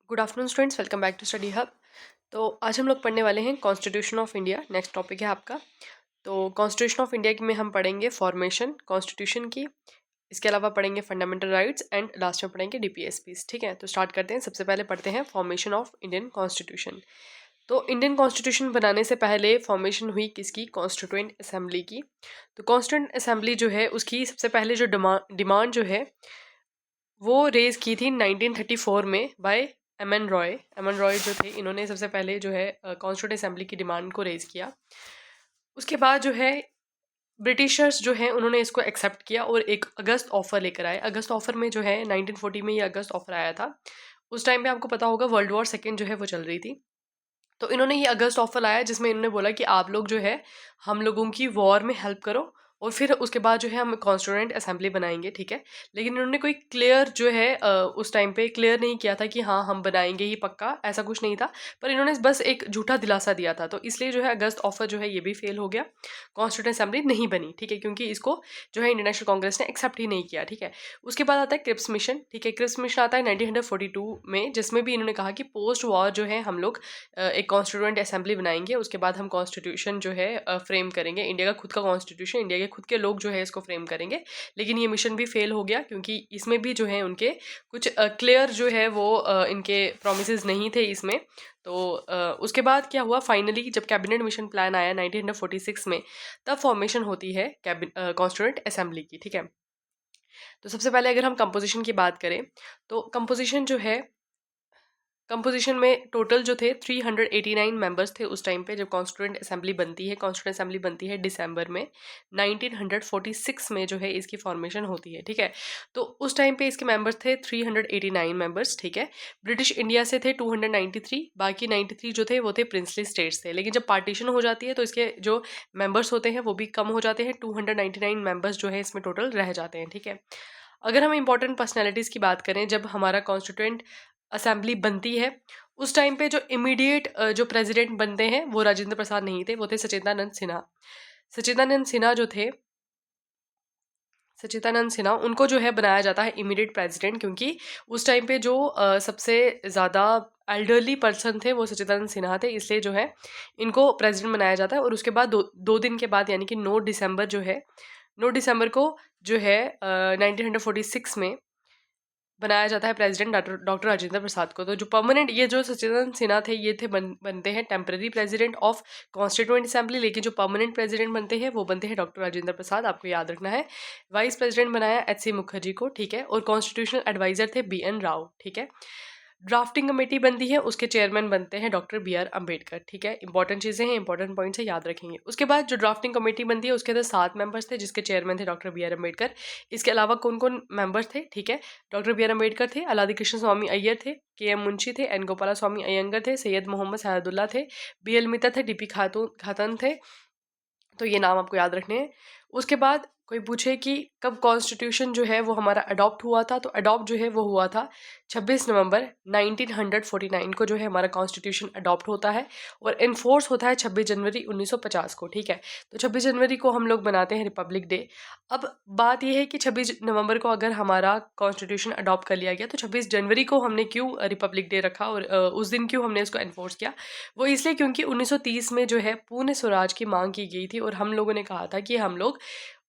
Good afternoon students, welcome back to study hub. तो आज हम लोग पढ़ने वाले हैं constitution of India. Next topic है आपका। तो कॉन्स्टिट्यूशन ऑफ इंडिया में हम पढ़ेंगे फॉर्मेशन कॉन्स्टिट्यूशन की। इसके अलावा पढ़ेंगे फंडामेंटल राइट्स एंड लास्ट में पढ़ेंगे डीपीएसपीस। ठीक है, तो स्टार्ट करते हैं। सबसे पहले पढ़ते हैं फॉर्मेशन ऑफ इंडियन कॉन्स्टिट्यूशन। तो इंडियन कॉन्स्टिट्यूशन बनाने से पहले फॉर्मेशन हुई किसकी? कॉन्स्टिट्यूएंट असेंबली की। तो कॉन्स्टिट्यूएंट असेंबली जो है उसकी सबसे पहले जो डिमांड जो है वो रेज़ की थी 1934 में बाय एम एन रॉय। जो थे, इन्होंने सबसे पहले जो है कॉन्स्टिट्यूंट असेंबली की डिमांड को रेज़ किया। उसके बाद जो है ब्रिटिशर्स जो हैं उन्होंने इसको एक्सेप्ट किया और एक अगस्त ऑफर लेकर आए। अगस्त ऑफर में जो है 1940 में ये अगस्त ऑफर आया था। उस टाइम पे आपको पता होगा वर्ल्ड वॉर सेकेंड जो है वो चल रही थी। तो इन्होंने ये अगस्त ऑफर लाया जिसमें इन्होंने बोला कि आप लोग जो है हम लोगों की वॉर में हेल्प करो और फिर उसके बाद जो है हम कॉन्स्टिट्यूएंट असेंबली बनाएंगे। ठीक है, लेकिन इन्होंने कोई क्लियर जो है उस टाइम पे क्लियर नहीं किया था कि हाँ हम बनाएंगे ही पक्का, ऐसा कुछ नहीं था। पर इन्होंने बस एक झूठा दिलासा दिया था। तो इसलिए जो है अगस्त ऑफर जो है ये भी फेल हो गया, कॉन्स्टिट्यूएंट असेंबली नहीं बनी। ठीक है, क्योंकि इसको जो है इंडियन नेशनल कांग्रेस ने एक्सेप्ट ही नहीं किया। ठीक है, उसके बाद आता है क्रिप्स मिशन। ठीक है, क्रिप्स मिशन आता है 1942 में, जिसमें भी इन्होंने कहा कि पोस्ट वॉर जो है हम लोग एक कॉन्स्टिट्यूएंट असेंबली बनाएंगे, उसके बाद हम कॉन्स्टिट्यूशन जो है फ्रेम करेंगे, इंडिया का खुद का कॉन्स्टिट्यूशन, इंडिया के खुद के लोग जो है इसको फ्रेम करेंगे। लेकिन ये मिशन भी फेल हो गया क्योंकि इसमें भी जो है उनके कुछ क्लियर जो है वो इनके प्रोमिस नहीं थे इसमें। तो उसके बाद क्या हुआ, फाइनली जब कैबिनेट मिशन प्लान आया 1946 में, तब फॉर्मेशन होती है कॉन्स्टिट्यूएंट असेंबली की। ठीक है, तो सबसे पहले अगर हम कंपोजिशन की बात करें तो कंपोजिशन जो है, कंपोजिशन में टोटल जो थे 389 मेंबर्स थे उस टाइम पे जब कॉन्स्टिट्यूएंट असेंबली बनती है। कॉन्स्टिट्यूएंट असेंबली बनती है दिसंबर में 1946 में जो है इसकी फॉर्मेशन होती है। ठीक है, तो उस टाइम पे इसके मेंबर्स थे 389 मेंबर्स। ठीक है, ब्रिटिश इंडिया से थे 293, बाकी 93 जो थे वो थे प्रिंसली स्टेट्स थे। लेकिन जब पार्टीशन हो जाती है तो इसके जो मेंबर्स होते हैं वो भी कम हो जाते हैं, 299 मेंबर्स जो है इसमें टोटल रह जाते हैं। ठीक है, अगर हम इंपॉर्टेंट पर्सनैलिटीज़ की बात करें, जब हमारा कॉन्स्टिट्यूएंट असेंबली बनती है उस टाइम पे जो इमीडिएट जो प्रेसिडेंट बनते हैं वो राजेंद्र प्रसाद नहीं थे, वो थे सच्चिदानंद सिन्हा। सच्चिदानंद सिन्हा जो थे, सच्चिदानंद सिन्हा उनको जो है बनाया जाता है इमीडिएट प्रेसिडेंट, क्योंकि उस टाइम पे जो सबसे ज़्यादा एल्डरली पर्सन थे वो सच्चिदानंद सिन्हा थे, इसलिए जो है इनको प्रेसिडेंट बनाया जाता है। और उसके बाद दो दिन के बाद यानी कि 9 दिसंबर जो है, 9 दिसंबर को जो है 1946 में बनाया जाता है प्रेसिडेंट डॉक्टर राजेंद्र प्रसाद को। तो जो परमानेंट ये जो सच्चिदानंद सिन्हा थे ये थे बनते हैं temporary president of constituent assembly, लेकिन जो परमानेंट प्रेसिडेंट बनते हैं वो बनते हैं डॉक्टर राजेंद्र प्रसाद, आपको याद रखना है। वाइस प्रेसिडेंट बनाया एच सी मुखर्जी को। ठीक है, और कॉन्स्टिट्यूशनल एडवाइजर थे बी एन राव। ठीक है, ड्राफ्टिंग कमेटी बनती है, उसके चेयरमैन बनते हैं डॉक्टर बी आर अम्बेडकर। ठीक है, इंपॉर्टेंट चीज़ें हैं, इंपॉर्टेंट पॉइंट्स है, याद रखेंगे। उसके बाद जो ड्राफ्टिंग कमेटी बनती है उसके अंदर 7 मेंबर्स थे जिसके चेयरमैन थे डॉक्टर बी आर अम्बेडकर। इसके अलावा कौन कौन मेंबर्स थे? ठीक है, डॉक्टर बी आर अम्बेडकर थे, अलादि कृष्ण स्वामी अय्यर थे, के एम मुंशी थे, एन गोपाला स्वामी अयंगर थे, सैयद मोहम्मद सहदुल्ला थे, बी एल मित्तर थे, डी पी खातन थे। तो ये नाम आपको याद रखने हैं। उसके बाद कोई पूछे कि कब कॉन्स्टिट्यूशन जो है वो हमारा अडॉप्ट हुआ था, तो अडॉप्ट जो है वो हुआ था 26 नवंबर 1949 को जो है हमारा कॉन्स्टिट्यूशन अडॉप्ट होता है और इन्फोर्स होता है 26 जनवरी 1950 को। ठीक है, तो 26 जनवरी को हम लोग मनाते हैं रिपब्लिक डे। अब बात यह है कि 26 नवंबर को अगर हमारा कॉन्स्टिट्यूशन अडॉप्ट कर लिया गया तो 26 जनवरी को हमने क्यों रिपब्लिक डे रखा और उस दिन क्यों हमने इसको एनफोर्स किया? वो इसलिए क्योंकि 1930 में जो है पूर्ण स्वराज की मांग की गई थी और हम लोगों ने कहा था कि हम लोग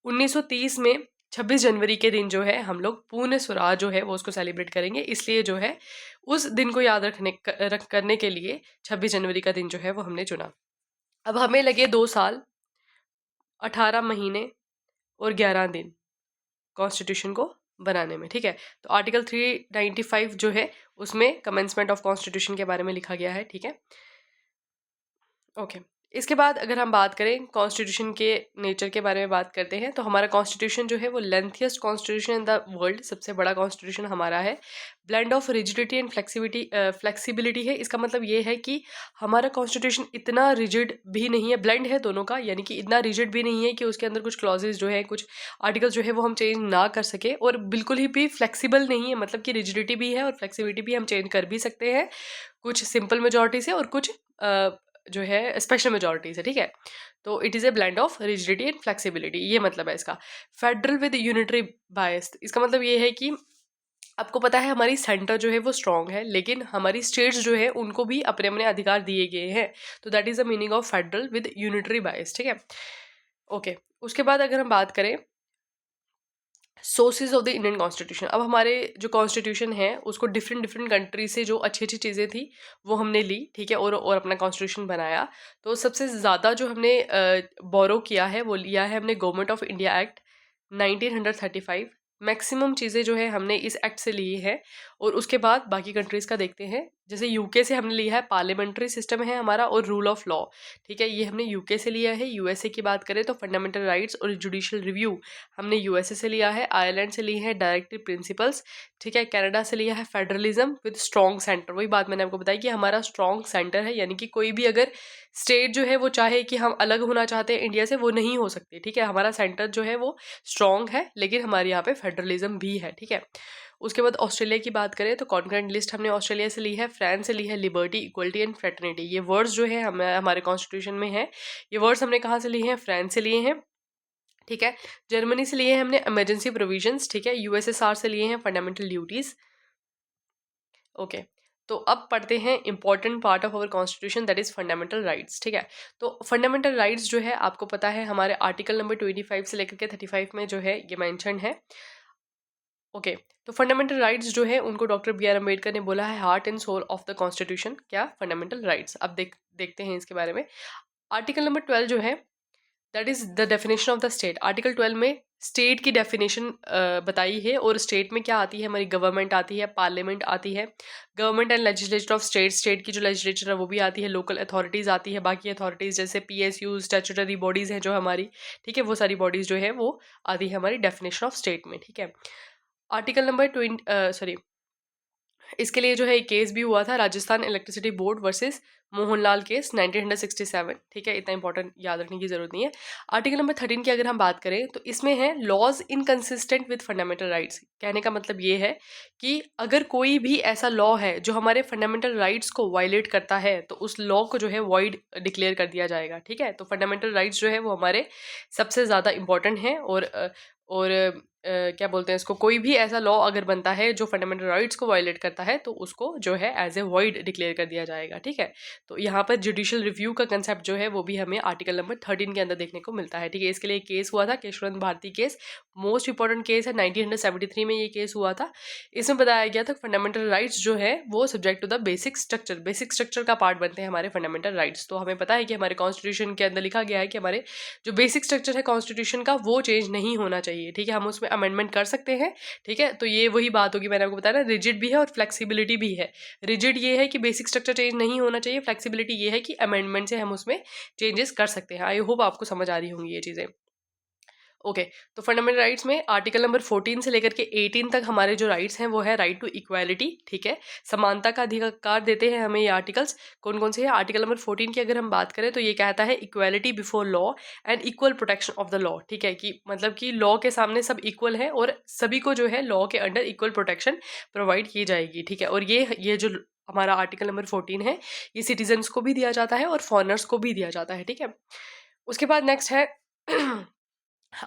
1930 में 26 जनवरी के दिन जो है हम लोग पूर्ण स्वराज जो है वो उसको सेलिब्रेट करेंगे। इसलिए जो है उस दिन को याद करने के लिए 26 जनवरी का दिन जो है वो हमने चुना। अब हमें लगे 2 साल 18 महीने और 11 दिन कॉन्स्टिट्यूशन को बनाने में। ठीक है, तो आर्टिकल 395 जो है उसमें कमेंसमेंट ऑफ कॉन्स्टिट्यूशन के बारे में लिखा गया है। ठीक है, ओके। इसके बाद अगर हम बात करें कॉन्स्टिट्यूशन के नेचर के बारे में बात करते हैं, तो हमारा कॉन्स्टिट्यूशन जो है वो लेंथिएस्ट कॉन्स्टिट्यूशन इन द वर्ल्ड, सबसे बड़ा कॉन्स्टिट्यूशन हमारा है। Blend of rigidity and flexibility है। इसका मतलब ये है कि हमारा कॉन्स्टिट्यूशन इतना रिजिड भी नहीं है, ब्लेंड है दोनों का, यानी कि इतना रिजिड भी नहीं है कि उसके अंदर कुछ क्लॉजेज जो है, कुछ आर्टिकल्स जो है वो हम चेंज ना कर सके, और बिल्कुल ही भी फ्लेक्सिबल नहीं है, मतलब कि रिजिडिटी भी है और फ्लेक्सिबिलिटी भी हम चेंज कर भी सकते हैं, कुछ सिंपल मेजोरिटी से और कुछ जो है स्पेशल मेजोरिटी से। ठीक है, तो it is a blend of rigidity and flexibility, ये मतलब है इसका। फेडरल विद यूनिटरी बायस, इसका मतलब ये है कि आपको पता है हमारी सेंटर जो है वो स्ट्रांग है, लेकिन हमारी स्टेट्स जो है उनको भी अपने अपने अधिकार दिए गए हैं। तो that is the meaning of federal with unitary बायस, ठीक है। ओके, उसके बाद अगर हम बात करें sources of the Indian constitution, अब हमारे जो कॉन्स्टिट्यूशन है उसको डिफरेंट डिफरेंट कंट्री से जो अच्छी अच्छी चीज़ें थी वो हमने ली, ठीक है, और अपना कॉन्स्टिट्यूशन बनाया। तो सबसे ज़्यादा जो हमने बोरो किया है वो लिया है हमने government of India act 1935। Maximum चीज़ें जो है हमने इस एक्ट से ली है। और उसके बाद बाकी कंट्रीज़ का देखते हैं। जैसे यूके से हमने लिया है पार्लियामेंट्री सिस्टम है हमारा और रूल ऑफ लॉ, ठीक है, ये हमने यूके से लिया है। यूएसए की बात करें तो फंडामेंटल राइट्स और जुडिशियल रिव्यू हमने यूएसए से लिया है। आयरलैंड से ली है डायरेक्टिव प्रिंसिपल्स, ठीक है। कनाडा से लिया है फेडरलिज्म विद स्ट्रॉन्ग सेंटर, वही बात मैंने आपको बताई कि हमारा स्ट्रॉन्ग सेंटर है, यानी कि कोई भी अगर स्टेट जो है वो चाहे कि हम अलग होना चाहते हैं इंडिया से, वो नहीं हो सकते, ठीक है। हमारा सेंटर जो है वो स्ट्रॉन्ग है, लेकिन हमारे यहाँ पे फेडरलिज्म भी है, ठीक है। उसके बाद ऑस्ट्रेलिया की बात करें तो कॉन्करेंट लिस्ट हमने ऑस्ट्रेलिया से ली है। फ्रांस से ली है लिबर्टी, इक्वलिटी एंड फ्रेटर्निटी, ये वर्ड्स जो है हमारे कॉन्स्टिट्यूशन में है। ये वर्ड्स हमने कहाँ से लिए हैं? फ्रांस से लिए हैं, ठीक है। जर्मनी से लिए हैं हमने इमरजेंसी प्रोविजंस, ठीक है। यूएसएसआर से लिए हैं फंडामेंटल ड्यूटीज। ओके, तो अब पढ़ते हैं important part of our constitution, that is fundamental rights, ठीक है। तो फंडामेंटल राइट्स जो है आपको पता है हमारे आर्टिकल नंबर 25 से लेकर के 35 में जो है ये मेंशन है। ओके, तो फंडामेंटल राइट्स जो है उनको डॉक्टर बी आर अम्बेडकर ने बोला है heart and soul of the constitution, क्या? Fundamental rights. अब देखते हैं इसके बारे में। आर्टिकल नंबर 12 जो है that is the definition of the state. Article 12 में स्टेट की डेफिनेशन बताई है, और स्टेट में क्या आती है? हमारी गवर्नमेंट आती है, पार्लियामेंट आती है, government and legislature of state, state की जो लेजिस्लेचर है वो भी आती है, लोकल अथॉरिटीज़ आती है, बाकी अथॉरिटीज़ जैसे पीएसयू, स्टैट्यूटरी बॉडीज़ हैं जो हमारी, ठीक है, वो सारी बॉडीज़ जो है वो आती है हमारी डेफिनेशन ऑफ स्टेट में, ठीक है। आर्टिकल नंबर 20 इसके लिए जो है एक केस भी हुआ था, Rajasthan electricity board versus Mohanlal case 1967, ठीक है। इतना इंपॉर्टेंट याद रखने की जरूरत नहीं है। आर्टिकल नंबर 13 की अगर हम बात करें तो इसमें है laws inconsistent with fundamental rights. कहने का मतलब ये है कि अगर कोई भी ऐसा लॉ है जो हमारे फंडामेंटल राइट्स को वायलेट करता है तो उस लॉ को जो है वॉइड डिक्लेयर कर दिया जाएगा, ठीक है। तो फंडामेंटल राइट्स जो है वो हमारे सबसे ज़्यादा इंपॉर्टेंट हैं। और क्या बोलते हैं इसको, कोई भी ऐसा लॉ अगर बनता है जो फंडामेंटल राइट्स को वायलेट करता है तो उसको जो है एज ए वॉइड डिक्लेयर कर दिया जाएगा, ठीक है। तो यहाँ पर जुडिशियल रिव्यू का कंसेप्ट जो है वो भी हमें आर्टिकल नंबर 13 के अंदर देखने को मिलता है, ठीक है। इसके लिए केस हुआ था Kesavananda Bharati case, most important case है, 1973 में ये केस हुआ था। इसमें बताया गया था फंडामेंटल राइट्स जो है वो subject to the basic structure, basic structure का पार्ट बनते हैं हमारे फंडामेंटल राइट्स। तो हमें पता है कि हमारे कॉन्स्टिट्यूशन के अंदर लिखा गया है कि हमारे जो बेसिक स्ट्रक्चर है कॉन्स्टिट्यूशन का वो चेंज नहीं होना चाहिए, ठीक है। हम उसमें अमेंडमेंट कर सकते हैं, ठीक है। तो ये वही बात होगी, मैंने आपको बताया ना, रिजिड भी है और फ्लेक्सिबिलिटी भी है। रिजिड ये है कि बेसिक स्ट्रक्चर चेंज नहीं होना चाहिए, फ्लेक्सिबिलिटी ये है कि अमेंडमेंट से हम उसमें चेंजेस कर सकते हैं। आई होप आपको समझ आ रही होंगी ये चीज़ें। ओके, तो फंडामेंटल राइट्स में आर्टिकल नंबर 14 से लेकर के 18 तक हमारे जो राइट्स हैं वो है राइट टू इक्वालिटी, ठीक है। समानता का अधिकार देते हैं हमें ये आर्टिकल्स। कौन कौन से हैं? आर्टिकल नंबर 14 की अगर हम बात करें तो ये कहता है equality before law and equal protection of the law, ठीक है, कि मतलब कि लॉ के सामने सब इक्वल है और सभी को जो है लॉ के अंडर इक्वल प्रोटेक्शन प्रोवाइड की जाएगी, ठीक है। और ये जो हमारा आर्टिकल नंबर 14 है ये सिटीजन्स को भी दिया जाता है और फॉरनर्स को भी दिया जाता है, ठीक है। उसके बाद नेक्स्ट है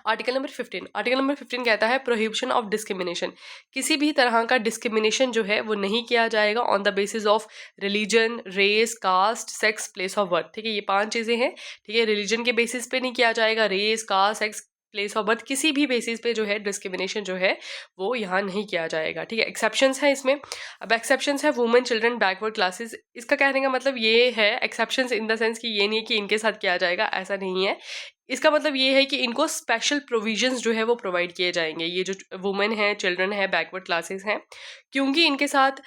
आर्टिकल नंबर 15। आर्टिकल नंबर 15 कहता है प्रोहिबिशन ऑफ डिस्क्रिमिनेशन। किसी भी तरह का डिस्क्रिमिनेशन जो है वो नहीं किया जाएगा on the basis of religion, race, caste, sex, place of birth, ठीक है। ये 5 चीज़ें हैं, ठीक है। रिलीजन के बेसिस पे नहीं किया जाएगा, race, caste, sex, place of birth, किसी भी बेसिस पे जो है डिस्क्रिमिनेशन जो है वो यहाँ नहीं किया जाएगा, ठीक है। एक्सेप्शंस है इसमें। अब एक्सेप्शंस है वुमेन, चिल्ड्रन, बैकवर्ड क्लासेस। इसका कहने का मतलब ये है एक्सेप्शंस इन द सेंस कि ये नहीं है कि इनके साथ किया जाएगा, ऐसा नहीं है। इसका मतलब ये है कि इनको स्पेशल प्रोविजंस जो है वो प्रोवाइड किए जाएंगे। ये जो वुमेन है, चिल्ड्रन है, बैकवर्ड क्लासेस हैं, क्योंकि इनके साथ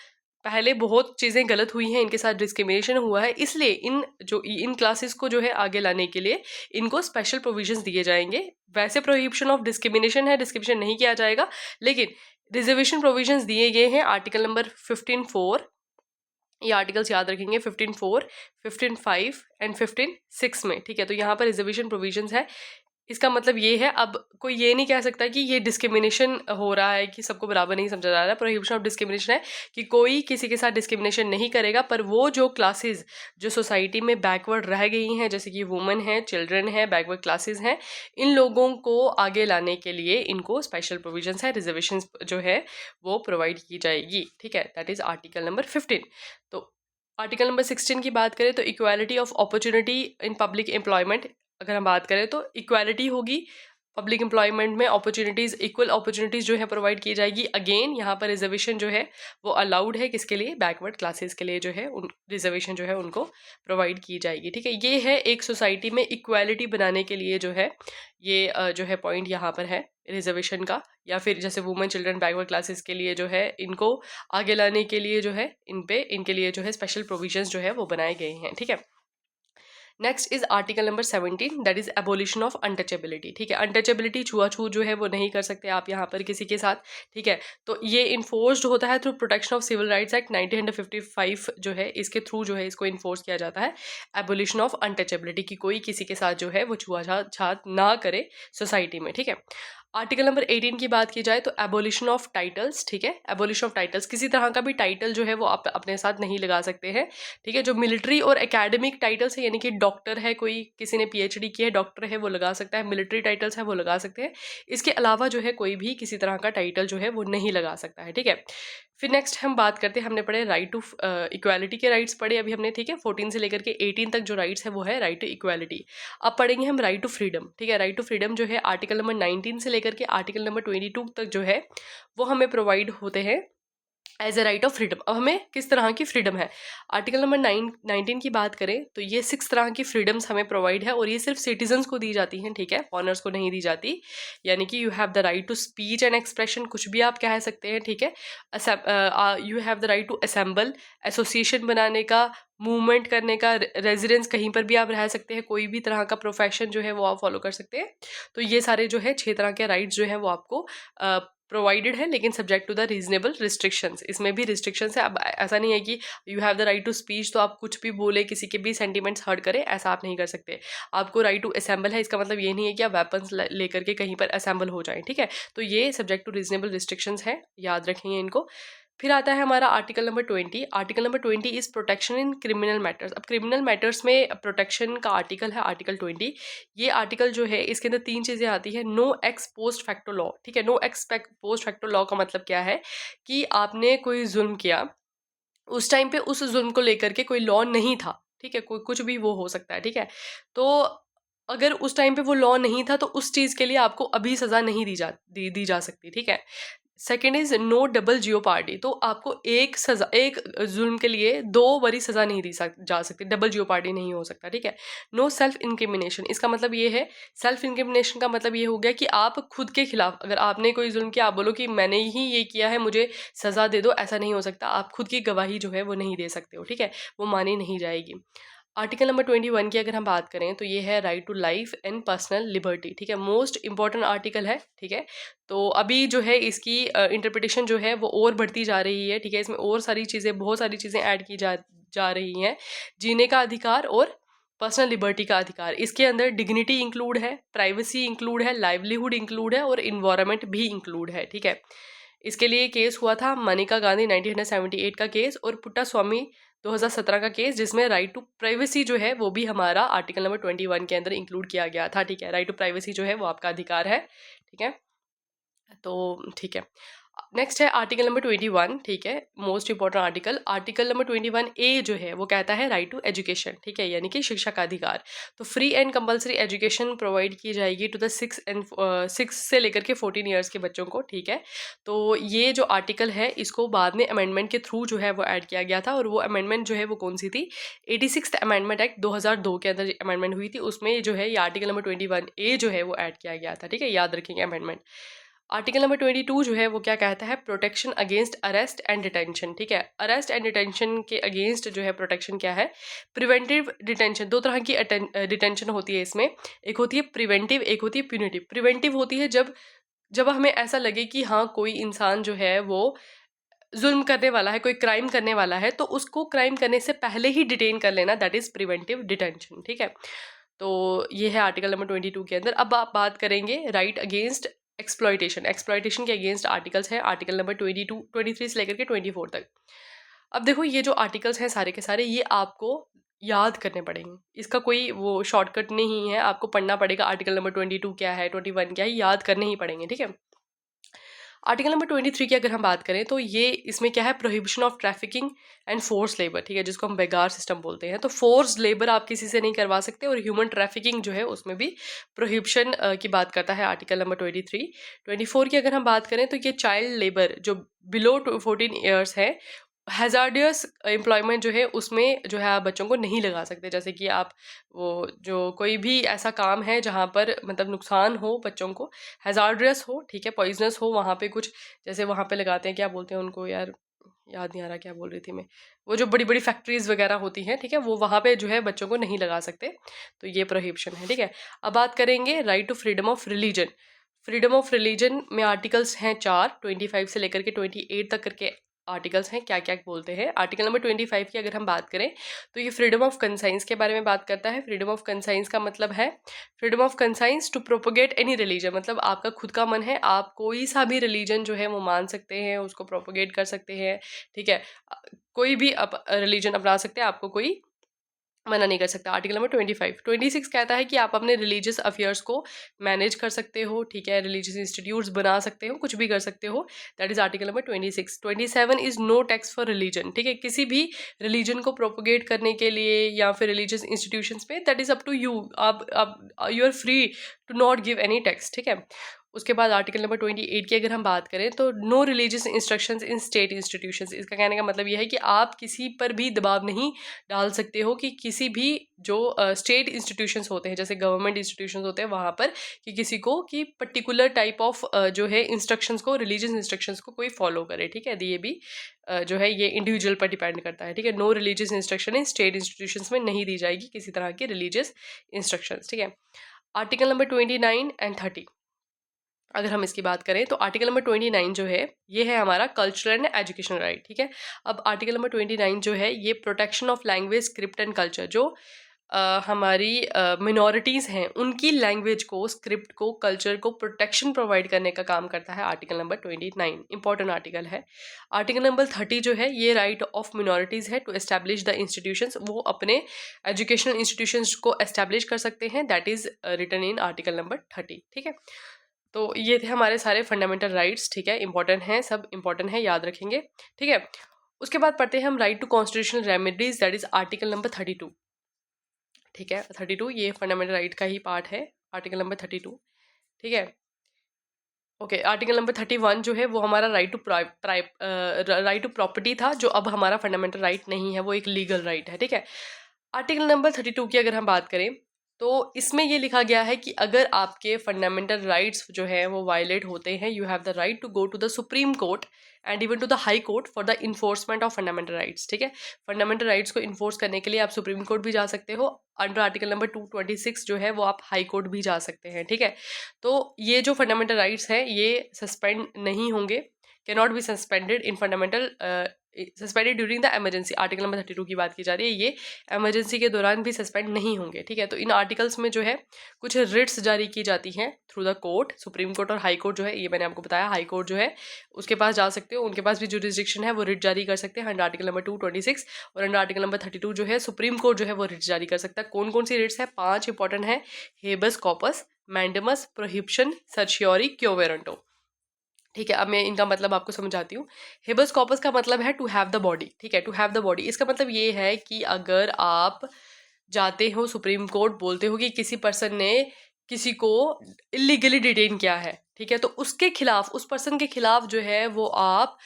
पहले बहुत चीज़ें गलत हुई हैं, इनके साथ डिस्क्रिमिनेशन हुआ है, इसलिए इन क्लासेस को जो है आगे लाने के लिए इनको स्पेशल प्रोविजंस दिए जाएंगे। वैसे प्रोहिबिशन ऑफ डिस्क्रिमिनेशन है, डिस्क्रिमिनेशन नहीं किया जाएगा, लेकिन रिजर्वेशन प्रोविजंस दिए गए हैं आर्टिकल नंबर 15(4). ये आर्टिकल्स याद रखेंगे 15(4), 15(5) एंड 15(6) में, ठीक है। तो यहाँ पर रिजर्वेशन प्रोविजंस है इसका मतलब ये है, अब कोई ये नहीं कह सकता कि ये डिस्क्रिमिनेशन हो रहा है, कि सबको बराबर नहीं समझा जा रहा है। प्रोहिबिशन ऑफ डिस्क्रिमिनेशन है कि कोई किसी के साथ डिस्क्रिमिनेशन नहीं करेगा, पर वो जो क्लासेस जो सोसाइटी में बैकवर्ड रह गई हैं, जैसे कि वुमेन है, चिल्ड्रन है, बैकवर्ड क्लासेस हैं, इन लोगों को आगे लाने के लिए इनको स्पेशल प्रोविजंस है, रिजर्वेशन जो है वो प्रोवाइड की जाएगी। ठीक है, दैट इज आर्टिकल नंबर 15। तो आर्टिकल नंबर 16 की बात करें तो equality of opportunity in public employment, अगर हम बात करें तो इक्वालिटी होगी पब्लिक एम्प्लॉयमेंट में, अपॉर्चुनिटीज़, इक्वल अपॉर्चुनिटीज़ जो है प्रोवाइड की जाएगी। अगेन यहाँ पर रिजर्वेशन जो है वो अलाउड है, किसके लिए? बैकवर्ड क्लासेस के लिए जो है उन रिजर्वेशन जो है उनको प्रोवाइड की जाएगी। ठीक है, ये है एक सोसाइटी में इक्वालिटी बनाने के लिए जो है ये जो है पॉइंट यहाँ पर है रिजर्वेशन का, या फिर जैसे वुमेन, चिल्ड्रन, बैकवर्ड क्लासेस के लिए जो है इनको आगे लाने के लिए जो है इनके लिए जो है स्पेशल प्रोविजंस जो है वो बनाए गए हैं। ठीक है, next is article number 17, that is abolition of untouchability. ठीक है, अनटचेबिलिटी, छुआछूत जो है वो नहीं कर सकते आप यहाँ पर किसी के साथ। ठीक है, तो ये इन्फोर्स्ड होता है through protection of civil rights act 1955 जो है, इसके थ्रू जो है इसको इन्फोर्स किया जाता है, एबोलिशन ऑफ अनटचेबिलिटी, की कोई किसी के साथ जो है वो छुआछूत ना करे सोसाइटी में। ठीक है, आर्टिकल नंबर 18 की बात की जाए तो एबोलिशन ऑफ टाइटल्स। ठीक है, एबोलिशन ऑफ टाइटल्स, किसी तरह का भी टाइटल जो है वो आप अपने साथ नहीं लगा सकते हैं। ठीक है, जो मिलिट्री और एकेडमिक टाइटल्स है, यानी कि डॉक्टर है, कोई किसी ने पीएचडी की है, डॉक्टर है, वो लगा सकता है, मिलिट्री टाइटल्स है वो लगा सकते हैं। इसके अलावा जो है कोई भी किसी तरह का टाइटल जो है वो नहीं लगा सकता है। ठीक है, फिर नेक्स्ट हम बात करते हैं, हमने पढ़े राइट टू इक्वालिटी के राइट्स पढ़े अभी हमने। ठीक है, 14 से लेकर के 18 तक जो राइट्स है वो है राइट टू इक्वालिटी। अब पढ़ेंगे हम राइट टू फ्रीडम। ठीक है, राइट टू फ्रीडम जो है आर्टिकल नंबर 19 से लेकर के आर्टिकल नंबर 22 तक जो है वो हमें प्रोवाइड होते हैं as a right of freedom. अब हमें किस तरह की फ्रीडम है, आर्टिकल नंबर 19 की बात करें तो ये 6 तरह की फ्रीडम्स हमें प्रोवाइड है, और ये सिर्फ सिटीजन्स को दी जाती हैं। ठीक है, फॉरनर्स को नहीं दी जाती। यानी कि you have the right to speech and expression, कुछ भी आप कह सकते हैं। ठीक है, you have the right to assemble, association बनाने का, मूवमेंट करने का, रेजिडेंस कहीं पर भी आप रह सकते हैं, कोई भी तरह का प्रोफेशन जो है वो आप फॉलो कर सकते हैं। तो ये सारे जो है 6 तरह के राइट्स जो है वो आपको प्रोवाइडेड है, लेकिन subject to the reasonable restrictions. इसमें भी रिस्ट्रिक्शंस है। अब ऐसा नहीं है कि you have the right to speech तो आप कुछ भी बोले, किसी के भी सेंटिमेंट्स हर्ट करें, ऐसा आप नहीं कर सकते। आपको राइट टू असेंबल है, इसका मतलब ये नहीं है कि आप वेपन्स लेकर के कहीं पर असेंबल हो जाएं। ठीक है, तो ये सब्जेक्ट टू रीजनेबल रिस्ट्रिक्शंस है, याद रखेंगे इनको। फिर आता है हमारा article number 20। Article number 20 is protection in criminal matters. अब क्रिमिनल मैटर्स में प्रोटेक्शन का आर्टिकल है आर्टिकल 20। ये आर्टिकल जो है इसके अंदर 3 चीज़ें आती है। No ex post facto law. ठीक है, no ex post facto law का मतलब क्या है कि आपने कोई जुल्म किया, उस टाइम पे उस जुल्म को लेकर के कोई लॉ नहीं था। ठीक है, कोई कुछ भी वो हो सकता है। ठीक है, तो अगर उस टाइम पे वो लॉ नहीं था तो उस चीज़ के लिए आपको अभी सज़ा नहीं दी जा सकती। ठीक है, second is no double jeopardy. तो आपको एक जुल्म के लिए 2 बारी सजा नहीं जा सकती, डबल जियो पार्टी नहीं हो सकता। ठीक है, नो सेल्फ इंक्रिमिनेशन। इसका मतलब ये है, सेल्फ इंक्रिमिनेशन का मतलब ये हो गया कि आप खुद के खिलाफ, अगर आपने कोई जुल्म किया, आप बोलो कि मैंने ही ये किया है, मुझे सजा दे दो, ऐसा नहीं हो सकता। आप खुद की गवाही जो है वो नहीं दे सकते हो। ठीक है, वो मानी नहीं जाएगी। आर्टिकल नंबर 21 की अगर हम बात करें तो ये है right to life and personal liberty. ठीक है, मोस्ट इंपॉर्टेंट आर्टिकल है। ठीक है, तो अभी जो है इसकी इंटरप्रिटेशन जो है वो और बढ़ती जा रही है। ठीक है, इसमें और सारी चीज़ें, बहुत सारी चीज़ें ऐड की जा रही हैं। जीने का अधिकार और पर्सनल लिबर्टी का अधिकार, इसके अंदर डिग्निटी इंक्लूड है, प्राइवेसी इंक्लूड है, लाइवलीहुड इंक्लूड है, और इन्वायरमेंट भी इंक्लूड है। ठीक है, इसके लिए केस हुआ था मनिका गांधी 1978 का केस, और पुट्टा स्वामी 2017 का केस, जिसमें राइट टू प्राइवेसी जो है वो भी हमारा आर्टिकल नंबर 21 के अंदर इंक्लूड किया गया था। ठीक है, राइट टू प्राइवेसी जो है वो आपका अधिकार है। ठीक है, तो ठीक है, नेक्स्ट है आर्टिकल नंबर 21। ठीक है, most important article, article number 21A जो है वो कहता है राइट टू एजुकेशन। ठीक है, यानी कि शिक्षा का अधिकार। तो free and compulsory education provide की जाएगी टू द 6 से लेकर के 14 ईयर्स के बच्चों को। ठीक है, तो ये जो आर्टिकल है इसको बाद में अमेंडमेंट के थ्रू जो है वो ऐड किया गया था, और वो अमेंडमेंट जो है वो कौन सी थी, 86th अमेंडमेंट एक्ट 2002 के अंदर अमेंडमेंट हुई थी, उसमें जो है ये आर्टिकल नंबर 21A जो है वो ऐड किया गया था। ठीक है, याद रखेंगे अमेंडमेंट। आर्टिकल नंबर 22 जो है वो क्या कहता है, protection against arrest and detention. ठीक है, अरेस्ट एंड डिटेंशन के अगेंस्ट जो है प्रोटेक्शन क्या है, प्रिवेंटिव डिटेंशन। 2 तरह की डिटेंशन होती है इसमें, एक होती है प्रिवेंटिव, एक होती है प्यूनिटिव। प्रिवेंटिव होती है जब जब हमें ऐसा लगे कि हाँ कोई इंसान जो है वो जुल्म करने वाला है, कोई क्राइम करने वाला है, तो उसको क्राइम करने से पहले ही डिटेन कर लेना, दैट इज प्रिवेंटिव डिटेंशन। ठीक है, तो ये है आर्टिकल नंबर 22 के अंदर। अब आप बात करेंगे राइट अगेंस्ट एक्सप्लॉयटेशन। एक्सप्लॉयटेशन के अगेंस्ट आर्टिकल्स हैं आर्टिकल नंबर 22, 23 से लेकर के 24 तक। अब देखो ये जो आर्टिकल्स हैं सारे के सारे, ये आपको याद करने पड़ेंगे, इसका कोई वो शॉर्टकट नहीं है, आपको पढ़ना पड़ेगा आर्टिकल नंबर 22 क्या है, 21 क्या है, याद करने ही पड़ेंगे, ठीक है। आर्टिकल नंबर 23 की अगर हम बात करें तो ये इसमें क्या है, prohibition of trafficking and force labour, ठीक है, जिसको हम बेगार सिस्टम बोलते हैं। तो फोर्स लेबर आप किसी से नहीं करवा सकते, और ह्यूमन ट्रैफिकिंग जो है उसमें भी प्रोहिबिशन की बात करता है आर्टिकल नंबर 23। 24 की अगर हम बात करें तो ये चाइल्ड लेबर जो बिलो 14 ईयर्स है, हैजार्डियस एम्प्लॉयमेंट जो है उसमें जो है आप बच्चों को नहीं लगा सकते। जैसे कि आप वो जो कोई भी ऐसा काम है जहाँ पर मतलब नुकसान हो बच्चों को, हैजार्डियस हो, ठीक है, पॉइजनस हो, वहाँ पे कुछ जैसे वहाँ पे लगाते हैं, क्या बोलते हैं उनको यार, याद नहीं आ रहा क्या बोल रही थी मैं, वो जो बड़ी बड़ी फैक्ट्रीज वगैरह होती हैं, ठीक है, वो वहाँ पे जो है बच्चों को नहीं लगा सकते, तो ये प्रोहिबिशन है, ठीक है। अब बात करेंगे right to freedom of religion. Freedom of religion में आर्टिकल्स हैं 4, 25 से लेकर के 28 तक करके आर्टिकल्स हैं। क्या क्या बोलते हैं, आर्टिकल नंबर 25 की अगर हम बात करें तो ये फ्रीडम ऑफ कंसाइंस के बारे में बात करता है। फ्रीडम ऑफ कंसाइंस का मतलब है freedom of conscience to propagate any religion, मतलब आपका खुद का मन है, आप कोई सा भी रिलीजन जो है वो मान सकते हैं, उसको प्रोपोगेट कर सकते हैं, ठीक है, कोई भी रिलीजन अपना सकते हैं, आपको कोई मना नहीं कर सकता। Article number 25। 26 कहता है कि आप अपने रिलीजियस अफेयर्स को मैनेज कर सकते हो, ठीक है, रिलीजियस इंस्टीट्यूट्स बना सकते हो, कुछ भी कर सकते हो, that is article number 26। 27 is no tax for religion, ठीक है, किसी भी रिलीजन को प्रोपोगेट करने के लिए या फिर रिलीजियस इंस्टीट्यूशंस पे, that is up to you, आप you are free to not give any tax, ठीक है। उसके बाद आर्टिकल नंबर 28 की अगर हम बात करें तो no religious instructions in state institutions. इसका कहने का मतलब यह है कि आप किसी पर भी दबाव नहीं डाल सकते हो कि किसी भी जो स्टेट इंस्टीट्यूशंस होते हैं, जैसे गवर्नमेंट इंस्टीट्यूशंस होते हैं, वहाँ पर कि किसी को कि पर्टिकुलर टाइप ऑफ जो है इंस्ट्रक्शंस को, रिलीजियस इंस्ट्रक्शंस को कोई फॉलो करे, ठीक है। ये भी जो है ये इंडिविजुअल पर डिपेंड करता है, ठीक है। No religious instruction in state institutions में नहीं दी जाएगी किसी तरह की रिलीजियस इंस्ट्रक्शंस, ठीक है। आर्टिकल नंबर 29 एंड 30 अगर हम इसकी बात करें तो आर्टिकल नंबर 29 जो है ये है हमारा कल्चरल एंड एजुकेशन राइट, ठीक है। अब आर्टिकल नंबर 29 जो है ये protection of language, script and culture, जो हमारी मिनॉरिटीज़ हैं उनकी लैंग्वेज को, स्क्रिप्ट को, कल्चर को प्रोटेक्शन प्रोवाइड करने का काम करता है आर्टिकल नंबर 29। इंपॉर्टेंट आर्टिकल है। आर्टिकल नंबर 30 जो है ये राइट ऑफ मिनॉरिटीज़ है टू एस्टैब्लिश द इंस्टीट्यूशंस, वो अपने एजुकेशनल इंस्टीट्यूशंस को एस्टैब्लिश कर सकते हैं, that is written in article number 30, ठीक है। तो ये थे हमारे सारे फंडामेंटल राइट्स, ठीक है, इंपॉर्टेंट हैं, सब इंपॉर्टेंट है, याद रखेंगे, ठीक है। उसके बाद पढ़ते हैं हम right to constitutional remedies, that is article number 32, ठीक है। 32 ये फंडामेंटल राइट का ही पार्ट है, आर्टिकल नंबर 32, ठीक है। ओके, आर्टिकल नंबर 31 जो है वो हमारा राइट टू प्रॉपर्टी था, जो अब हमारा फंडामेंटल राइट नहीं है, वो एक लीगल राइट है, ठीक है। आर्टिकल नंबर 32 की अगर हम बात करें तो इसमें ये लिखा गया है कि अगर आपके फंडामेंटल राइट्स जो है वो वायलेट होते हैं, you have the right to go to the supreme court and even to the high court for the enforcement of fundamental rights, ठीक है। फंडामेंटल राइट्स को इन्फोर्स करने के लिए आप सुप्रीम कोर्ट भी जा सकते हो, अंडर आर्टिकल नंबर 226 जो है वो आप हाई कोर्ट भी जा सकते हैं, ठीक है। तो ये जो फंडामेंटल राइट्स हैं ये सस्पेंड नहीं होंगे, can not be suspended in fundamental, suspended during the emergency. Article number 32 की बात की जा रही है, ये एमरजेंसी के दौरान भी सस्पेंड नहीं होंगे, ठीक है। तो इन आर्टिकल्स में जो है कुछ रिट्स जारी की जाती हैं through the court, supreme court और हाई कोर्ट जो है, ये मैंने आपको बताया, हाई कोर्ट जो है उसके पास जा सकते हो, उनके पास भी जुरिस्डिक्शन है, वो रिट जारी कर सकते हैं अंडर आर्टिकल नंबर 226, और अंडर आर्टिकल नंबर 32 जो है सुप्रीम कोर्ट जो है वो रिट जारी कर सकता है। कौन कौन सी रिट्स है, 5 इंपॉर्टेंट है, habeas corpus, mandamus, prohibition, certiorari, quo warranto, ठीक है। अब मैं इनका मतलब आपको समझाती हूँ। हेबस कॉपस का मतलब है टू हैव द बॉडी, ठीक है, टू हैव द बॉडी, इसका मतलब ये है कि अगर आप जाते हो सुप्रीम कोर्ट, बोलते हो कि किसी पर्सन ने किसी को इलीगली डिटेन किया है, ठीक है, तो उसके खिलाफ, उस पर्सन के खिलाफ जो है वो आप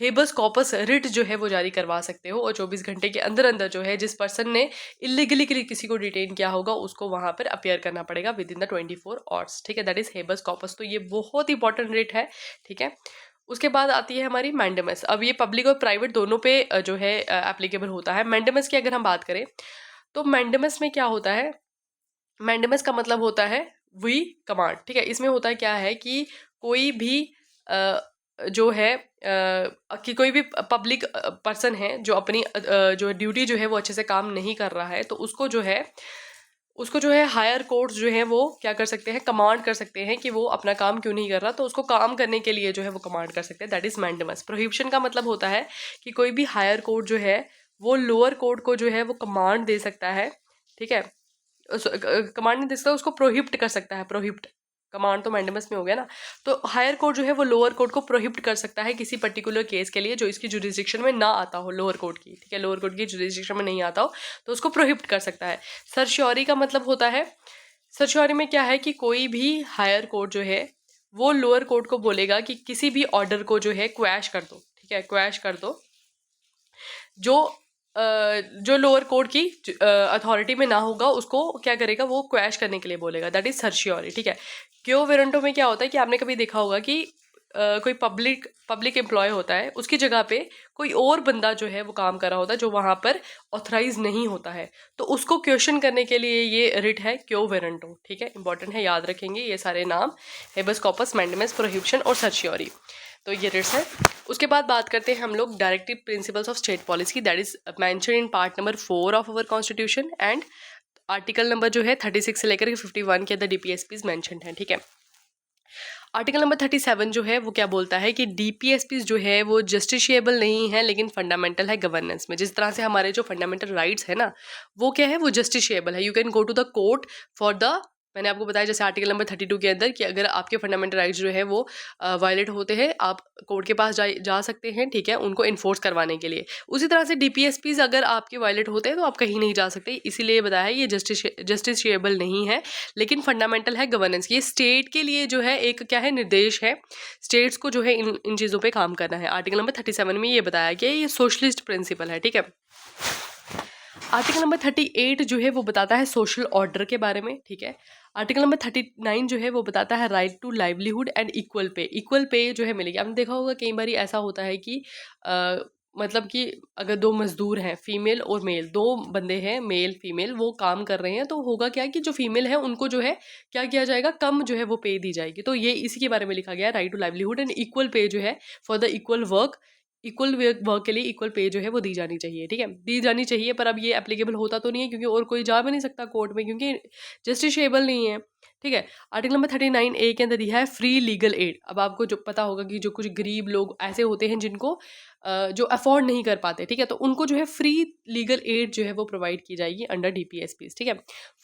हेबस कॉपस रिट जो है वो जारी करवा सकते हो, और 24 घंटे के अंदर अंदर जो है जिस पर्सन ने इलीगली किसी को डिटेन किया होगा उसको वहां पर अपियर करना पड़ेगा विद इन द 24 आवर्स, ठीक है, दैट इज हेबस कॉपस। तो ये बहुत इंपॉर्टेंट रिट है, ठीक है। उसके बाद आती है हमारी मैंडेमस। अब ये पब्लिक और प्राइवेट दोनों पे जो है एप्लीकेबल होता है। मैंडेमस की अगर हम बात करें तो मैंडेमस में क्या होता है, मैंडेमस का मतलब होता है वी कमांड, ठीक है। इसमें होता है क्या है कि कोई भी जो है कि कोई भी पब्लिक पर्सन है जो अपनी जो ड्यूटी जो है वो अच्छे से काम नहीं कर रहा है, तो उसको जो है उसको जो है हायर कोर्ट्स जो है वो क्या कर सकते हैं, कमांड कर सकते हैं कि वो अपना काम क्यों नहीं कर रहा, तो उसको काम करने के लिए जो है वो कमांड कर सकते हैं, दैट इज मैंडेमस। प्रोहिबिशन का मतलब होता है कि कोई भी हायर कोर्ट जो है वो लोअर कोर्ट को जो है वो कमांड दे सकता है, ठीक है, कमांड नहीं दे सकता, उसको प्रोहिबिट कर सकता है, प्रोहिबिट, कमांड तो मैंडेमस में हो गया ना। तो हायर कोर्ट जो है वो लोअर कोर्ट को प्रोहिबिट कर सकता है किसी पर्टिकुलर केस के लिए जो इसकी जुरिस्डिक्शन में ना आता हो, लोअर कोर्ट की, ठीक है, लोअर कोर्ट की जुरिस्डिक्शन में नहीं आता हो तो उसको प्रोहिबिट कर सकता है। सर्श्योरी का मतलब होता है, सर्श्योरी में क्या है कि कोई भी हायर कोर्ट जो है वो लोअर कोर्ट को बोलेगा कि किसी भी ऑर्डर को जो है क्वैश कर दो, ठीक है, क्वैश कर दो, जो जो लोअर कोर्ट की अथॉरिटी में ना होगा उसको क्या करेगा, वो क्वैश करने के लिए बोलेगा, दैट इज सर्शियोरी, ठीक है। क्यो वेरेंटो में क्या होता है कि आपने कभी देखा होगा कि कोई पब्लिक एम्प्लॉय होता है, उसकी जगह पे कोई और बंदा जो है वो काम कर रहा होता है जो वहाँ पर ऑथराइज नहीं होता है, तो उसको क्वेश्चन करने के लिए ये रिट है क्यो वेरेंटो, ठीक है, इंपॉर्टेंट है, याद रखेंगे ये सारे नाम, हेबस कॉर्पस, मैंडेमस, प्रोहिबिशन और सर्शियोरी, तो ये रिट्स है। उसके बाद बात करते हैं हम लोग directive principles of state policy, that is mention in part number 4 of our constitution and article number जो है 36 से लेकर 51 के अंदर डीपीएसपीज मेंशन्ड है, ठीक है। आर्टिकल नंबर 37 जो है वो क्या बोलता है कि डीपीएसपीज जो है वो जस्टिशिएबल नहीं है लेकिन फंडामेंटल है गवर्नेंस में। जिस तरह से हमारे जो फंडामेंटल राइट्स है ना वो क्या है, वो जस्टिशिएबल है, you can go to the court for the, मैंने आपको बताया जैसे आर्टिकल नंबर 32 के अंदर कि अगर आपके फंडामेंटल राइट्स जो है वो वायलेट होते हैं आप कोर्ट के पास जा सकते हैं, ठीक है, उनको इन्फोर्स करवाने के लिए। उसी तरह से डीपीएसपीज अगर आपके वायलेट होते हैं तो आप कहीं नहीं जा सकते, इसीलिए बताया है ये जस्टिशिएबल नहीं है लेकिन फंडामेंटल है गवर्नेंस। ये स्टेट के लिए जो है एक क्या है, निर्देश है, स्टेट्स को जो है इन चीज़ों पे काम करना है। आर्टिकल नंबर 37 में ये बताया गया, ये सोशलिस्ट प्रिंसिपल है, ठीक है। आर्टिकल नंबर 38 जो है वो बताता है सोशल ऑर्डर के बारे में, ठीक है। आर्टिकल नंबर 39 जो है वो बताता है right to livelihood and equal pay, equal pay जो है मिलेगी। आपने देखा होगा कई बार ऐसा होता है कि मतलब कि अगर दो मजदूर हैं, फीमेल और मेल, दो बंदे हैं मेल फीमेल, वो काम कर रहे हैं, तो होगा क्या कि जो फीमेल है उनको जो है क्या किया जाएगा, कम जो है वो पे दी जाएगी। तो ये इसी के बारे में लिखा गया है, right to livelihood and equal pay जो है for the equal work, equal work के लिए इक्वल पे जो है वो दी जानी चाहिए, ठीक है, दी जानी चाहिए। पर अब ये एप्लीकेबल होता तो नहीं है क्योंकि और कोई जा भी नहीं सकता कोर्ट में क्योंकि जस्टिशिएबल नहीं है, ठीक है। आर्टिकल नंबर 39 ए के अंदर दिया है फ्री लीगल एड। अब आपको जो पता होगा कि जो कुछ गरीब लोग ऐसे होते हैं जिनको जो अफोर्ड नहीं कर पाते, ठीक है, तो उनको जो है फ्री लीगल एड जो है वो प्रोवाइड की जाएगी अंडर डीपीएसपीज, ठीक है।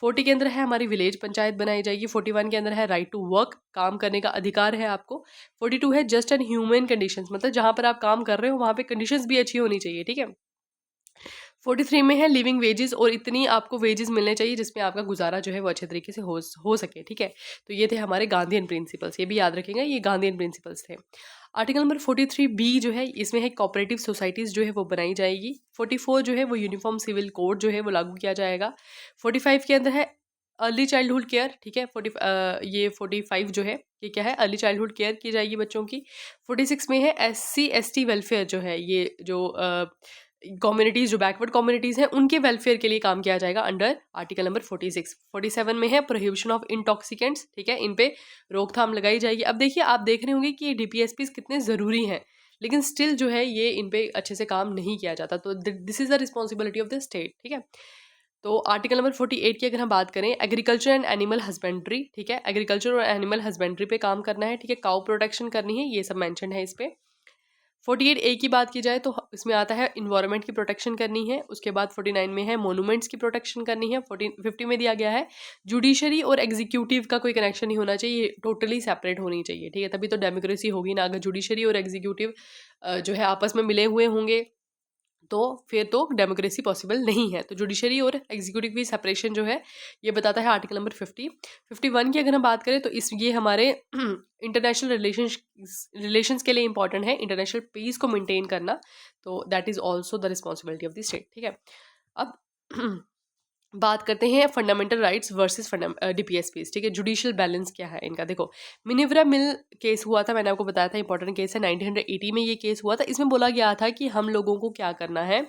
40 के अंदर है हमारी विलेज पंचायत बनाई जाएगी। 41 के अंदर है राइट टू वर्क, काम करने का अधिकार है आपको। 42 है जस्ट एंड ह्यूमन कंडीशंस, मतलब जहाँ पर आप काम कर रहे हो वहाँ पे कंडीशंस भी अच्छी होनी चाहिए, ठीक है। 43 में है लिविंग वेजेस, और इतनी आपको वेजेस मिलने चाहिए जिसमें आपका गुजारा जो है वो अच्छे तरीके से हो सके, ठीक है। तो ये थे हमारे गांधीयन प्रिंसिपल्स, ये भी याद रखेंगे, ये गांधीयन प्रिंसिपल्स थे। आर्टिकल नंबर 43 बी जो है इसमें है कोऑपरेटिव सोसाइटीज़ जो है वो बनाई जाएगी। 44 जो है वो यूनिफॉर्म सिविल कोड जो है वो लागू किया जाएगा। 45 के अंदर है अर्ली चाइल्डहुड केयर, ठीक है। 45 जो है ये क्या है, अर्ली चाइल्डहुड केयर की जाएगी बच्चों की। 46 में है SC ST वेलफेयर जो है, ये जो कम्युनिटीज़ जो बैकवर्ड कम्युनिटीज़ हैं उनके वेलफेयर के लिए काम किया जाएगा अंडर आर्टिकल नंबर 46। 47 में है प्रोहिबिशन ऑफ इंटॉक्सिकेंट्स, ठीक है, इन पे रोकथाम लगाई जाएगी। अब देखिए आप देख रहे होंगे कि ये डीपीएसपीज कितने ज़रूरी हैं लेकिन स्टिल जो है ये इन पे अच्छे से काम नहीं किया जाता, तो this is the responsibility of the state, ठीक है। तो आर्टिकल नंबर 48 की अगर हम बात करें, एग्रीकल्चर एंड एनिमल हस्बेंड्री, ठीक है, एग्रीकल्चर और एनिमल हस्बेंड्री पे काम करना है, ठीक है, काउ प्रोटेक्शन करनी है, ये सब मेंशन है इस पे। 48 ए की बात की जाए तो इसमें आता है इन्वायरमेंट की प्रोटेक्शन करनी है। उसके बाद 49 में है मोनूमेंट्स की प्रोटेक्शन करनी है। 50 में दिया गया है जुडिशरी और एग्जीक्यूटिव का कोई कनेक्शन नहीं होना चाहिए, टोटली सेपरेट होनी चाहिए, ठीक है, तभी तो डेमोक्रेसी होगी ना। अगर जुडिशरी और एग्जीक्यूटिव जो है आपस में मिले हुए होंगे तो फिर तो डेमोक्रेसी पॉसिबल नहीं है। तो जुडिशरी और एग्जीक्यूटिव की सेपरेशन जो है ये बताता है आर्टिकल नंबर 50। 51 की अगर हम बात करें तो ये हमारे इंटरनेशनल रिलेशंस के लिए इंपॉर्टेंट है, इंटरनेशनल पीस को मेंटेन करना, तो that is also the responsibility of the state, ठीक है। अब बात करते हैं फंडामेंटल राइट्स वर्सेस डीपीएसपीज, ठीक है, जुडिशियल बैलेंस क्या है इनका। देखो मिनिवरा मिल केस हुआ था, मैंने आपको बताया था इंपॉर्टेंट केस है, 1980 में ये केस हुआ था। इसमें बोला गया था कि हम लोगों को क्या करना है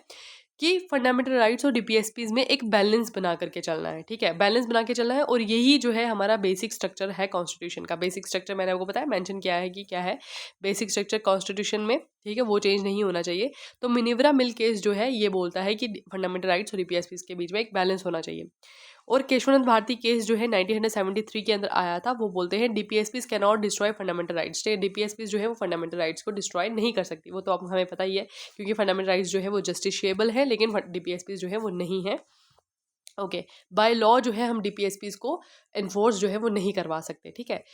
कि फंडामेंटल राइट्स और डीपीएसपीज में एक बैलेंस बना करके चलना है, ठीक है, बैलेंस बना के चलना है, और यही जो है हमारा बेसिक स्ट्रक्चर है कॉन्स्टिट्यूशन का। बेसिक स्ट्रक्चर मैंने आपको बताया, मेंशन किया है कि क्या है बेसिक स्ट्रक्चर कॉन्स्टिट्यूशन में, ठीक है, वो चेंज नहीं होना चाहिए। तो मिनिवरा मिल केस जो है ये बोलता है कि फंडामेंटल राइट्स और डीपीएसपीज के बीच में एक बैलेंस होना चाहिए। और केशवनंद भारती केस जो है 1973 के अंदर आया था, वो बोलते हैं DPSPs can not destroy fundamental rights. DPSPs जो है वो फंडामेंटल राइट्स को डिस्ट्रॉय नहीं कर सकती, वो तो आप हमें पता ही है, क्योंकि फंडामेंटल राइट्स जो है वो जस्टिशिएबल है, लेकिन डीपीएसपीज जो है वो नहीं है। ओके, बाय लॉ जो है हम डीपीएसपीज को एनफोर्स जो है वो नहीं करवा सकते, ठीक है।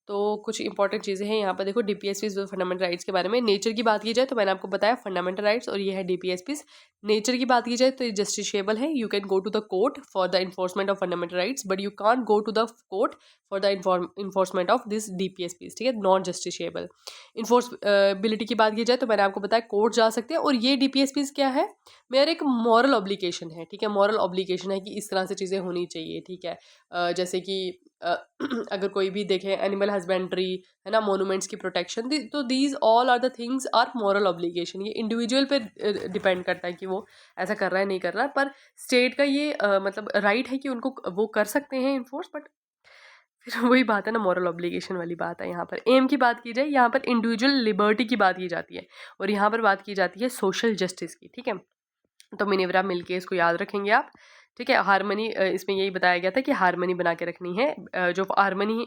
तो कुछ इंपॉर्टेंट चीज़ें हैं यहाँ पर, देखो डीपीएसपीज फंडामेंटल राइट्स के बारे में। नेचर की बात की जाए तो मैंने आपको बताया फंडामेंटल राइट्स, और ये है डीपीएसपीज। नेचर की बात की जाए तो ये जस्टिशिएबल है, you can go to the court for the enforcement of fundamental rights, but you can't go to the court for the enforcement of this DPSPs, ठीक है, नॉन जस्टिशिएबल। इन्फोर्सबिलिटी की बात की जाए तो मैंने आपको बताया कोर्ट जा सकते हैं, और ये डीपीएसपीज क्या है, मेरा एक मॉरल ऑब्लिगेशन है, ठीक है, मॉरल ऑब्लिगेशन है कि इस तरह से चीज़ें होनी चाहिए, ठीक है। जैसे कि अगर कोई भी देखे एनिमल हस्बेंड्री, है ना, मोनूमेंट्स की प्रोटेक्शन, तो these all are the things are moral obligation. ये इंडिविजुअल पे डिपेंड करता है कि वो ऐसा कर रहा है नहीं कर रहा है, पर स्टेट का ये मतलब राइट है कि उनको वो कर सकते हैं इन्फोर्स, बट फिर वही बात है ना, मॉरल ऑब्लिगेशन वाली बात है। यहाँ पर एम की बात की जाए, यहाँ पर इंडिविजुअल लिबर्टी की बात की जाती है, और यहाँ पर बात की जाती है सोशल जस्टिस की, ठीक है। तो मिनेवरा मिलके इसको याद रखेंगे आप, ठीक है। हारमनी, इसमें यही बताया गया था कि हारमनी बना के रखनी है, जो harmony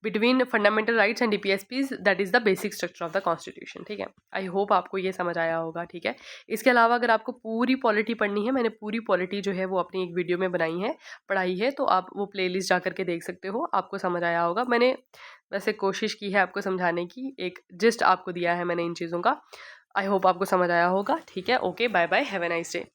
between fundamental rights and DPSPs, that is the basic structure of the constitution, ठीक है। आई होप आपको ये समझ आया होगा, ठीक है। इसके अलावा अगर आपको पूरी पॉलिटी पढ़नी है, मैंने पूरी पॉलिटी जो है वो अपनी एक वीडियो में बनाई है, पढ़ाई है, तो आप वो प्लेलिस्ट जा करके देख सकते हो, आपको समझ आया होगा। मैंने वैसे कोशिश की है आपको समझाने की, एक जिस्ट आपको दिया है मैंने इन चीज़ों का। आई होप आपको समझ आया होगा, ठीक है। Okay, bye bye, have a nice day.